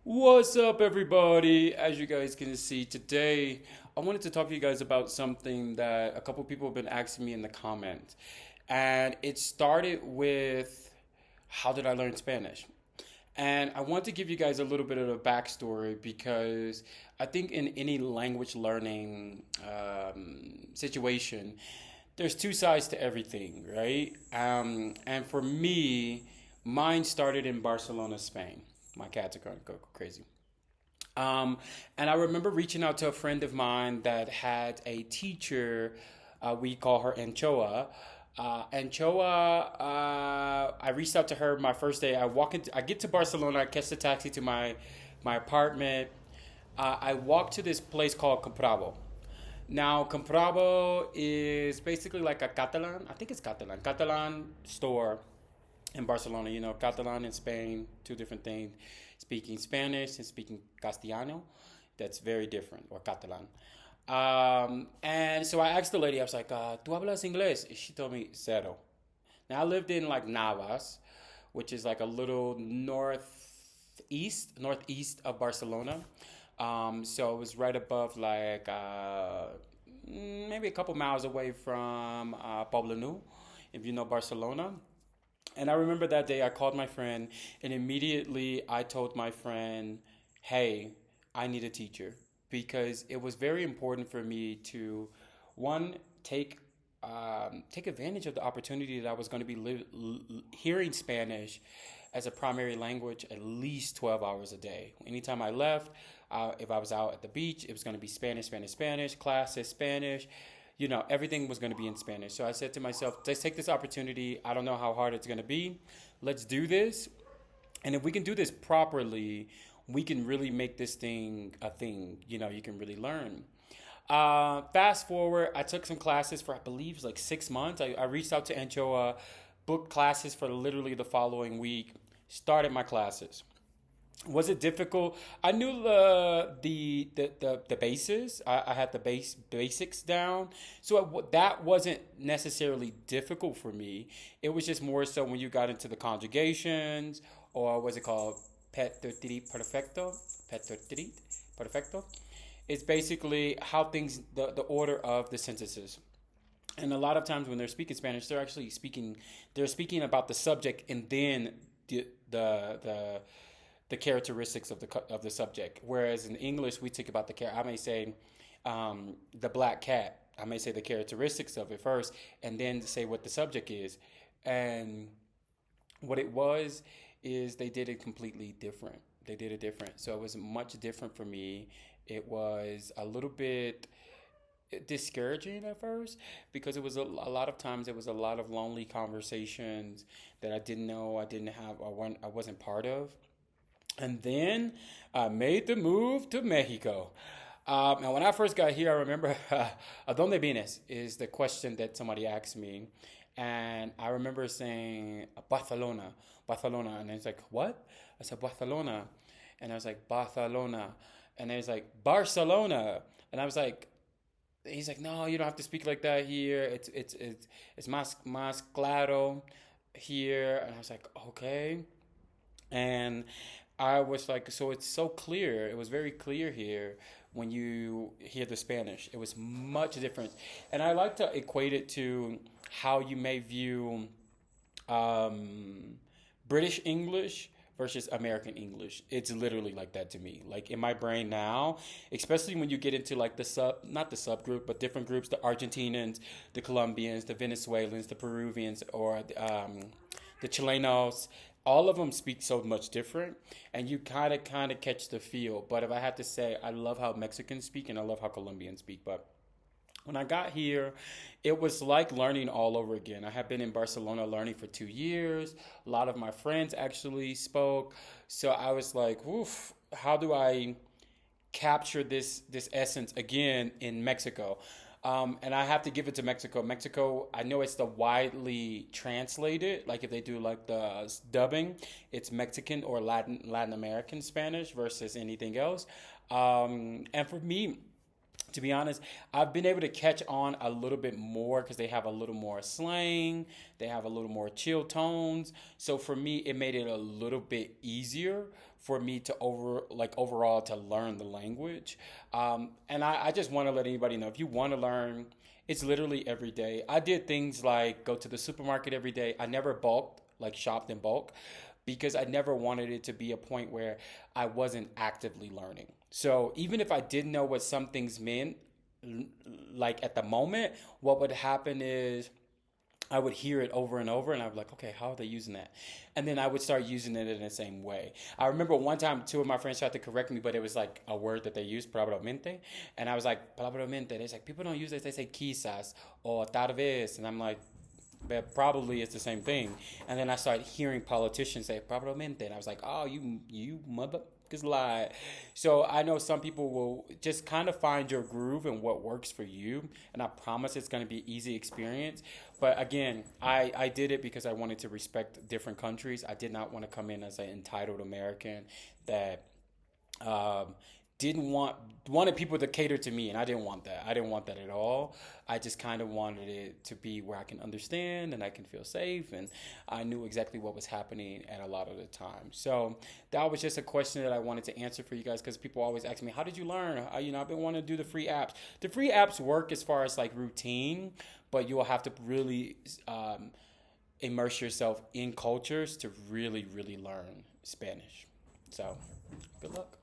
What's up, everybody? As you guys can see today, I wanted to talk to you guys about something that a couple people have been asking me in the comments. And it started with how did I learn Spanish? And I want to give you guys a little bit of a backstory because I think in any language learning situation, there's two sides to everything, right? And for me, mine started in Barcelona, Spain. My cats are going to go crazy. Um, and I remember reaching out to a friend of mine that had a teacher. We call her Anchoa. I reached out to her my first day. I get to Barcelona. I catch the taxi to my apartment. I walk to this place called Compravo. Now, Compravo is basically like a Catalan. I think it's Catalan store in Barcelona. You know, Catalan and Spain, two different things. Speaking Spanish and speaking Castellano, that's very different, or Catalan. And so I asked the lady, I was like, ¿Tú hablas inglés? She told me, cero. Now, I lived in like Navas, which is like a little northeast of Barcelona. So it was right above like maybe a couple miles away from Poblenou, if you know Barcelona. And I remember that day I called my friend, and immediately I told my friend, hey, I need a teacher because it was very important for me to, one, take advantage of the opportunity that I was going to be hearing Spanish as a primary language at least 12 hours a day. Anytime I left, if I was out at the beach, it was going to be Spanish, Spanish, Spanish, classes, Spanish. You know, everything was going to be in Spanish. So I said to myself, let's take this opportunity. I don't know how hard it's going to be. Let's do this. And if we can do this properly, we can really make this thing a thing. You know, you can really learn. Fast forward, I took some classes for, I believe, like 6 months. I reached out to Anchoa, booked classes for literally the following week, started my classes. Was it difficult? I knew the bases. I had the basics down, so that wasn't necessarily difficult for me. It was just more so when you got into the conjugations, or what's it called, perfecto. It's basically how things the order of the sentences. And a lot of times when they're speaking Spanish, they're speaking about the subject and then the the characteristics of the subject. Whereas in English, we talk about I may say the black cat. I may say the characteristics of it first, and then say what the subject is. And what it was is they did it completely different. They did it different. So it was much different for me. It was a little bit discouraging at first because it was a lot of times it was a lot of lonely conversations that I didn't know I didn't have or I wasn't part of. And then I made the move to Mexico. And when I first got here, I remember, ¿A dónde vienes? Is the question that somebody asked me. And I remember saying, Barcelona, Barcelona. And it's like, what? I said, Barcelona. And I was like, Barcelona. And then it's like, Barcelona. And I was like, he's like, no, you don't have to speak like that here. It's más claro here. And I was like, okay. And I was like, so it's so clear. It was very clear here when you hear the Spanish. It was much different. And I like to equate it to how you may view um, British English versus American English. It's literally like that to me. Like in my brain now, especially when you get into like not the subgroup, but different groups, the Argentinians, the Colombians, the Venezuelans, the Peruvians, or the Chilenos, all of them speak so much different, and you kind of catch the feel. But if I had to say, I love how Mexicans speak and I love how Colombians speak. But when I got here, it was like learning all over again. I had been in Barcelona learning for 2 years. A lot of my friends actually spoke, so I was like, "Oof, how do I capture this essence again in Mexico?" And I have to give it to Mexico. Mexico, I know it's the widely translated. Like if they do like the dubbing, it's Mexican or Latin American Spanish versus anything else. And for me, To be honest, I've been able to catch on a little bit more because they have a little more slang, they have a little more chill tones. So for me, it made it a little bit easier for me to overall to learn the language. And I just want to let anybody know, if you want to learn, it's literally every day. I did things like go to the supermarket every day. I never bulked, like shopped in bulk, because I never wanted it to be a point where I wasn't actively learning. So even if I didn't know what some things meant, like at the moment, what would happen is I would hear it over and over, and I would be like, okay, how are they using that? And then I would start using it in the same way. I remember one time two of my friends tried to correct me, but it was like a word that they used, probablemente. And I was like, probablemente. They're like, people don't use this. They say quizás or tal vez. And I'm like, but probably it's the same thing. And then I started hearing politicians say probablemente, and I was like, oh, you motherfuckers lie. So I know some people will just kind of find your groove and what works for you, and I promise it's going to be an easy experience. But again, I did it because I wanted to respect different countries. I did not want to come in as an entitled American that didn't wanted people to cater to me, and I didn't want that. I didn't want that at all. I just kind of wanted it to be where I can understand and I can feel safe, and I knew exactly what was happening at a lot of the time. So that was just a question that I wanted to answer for you guys, because people always ask me, how did you learn? I've been wanting to do the free apps. The free apps work as far as like routine, but you'll have to really immerse yourself in cultures to really, really learn Spanish. So good luck.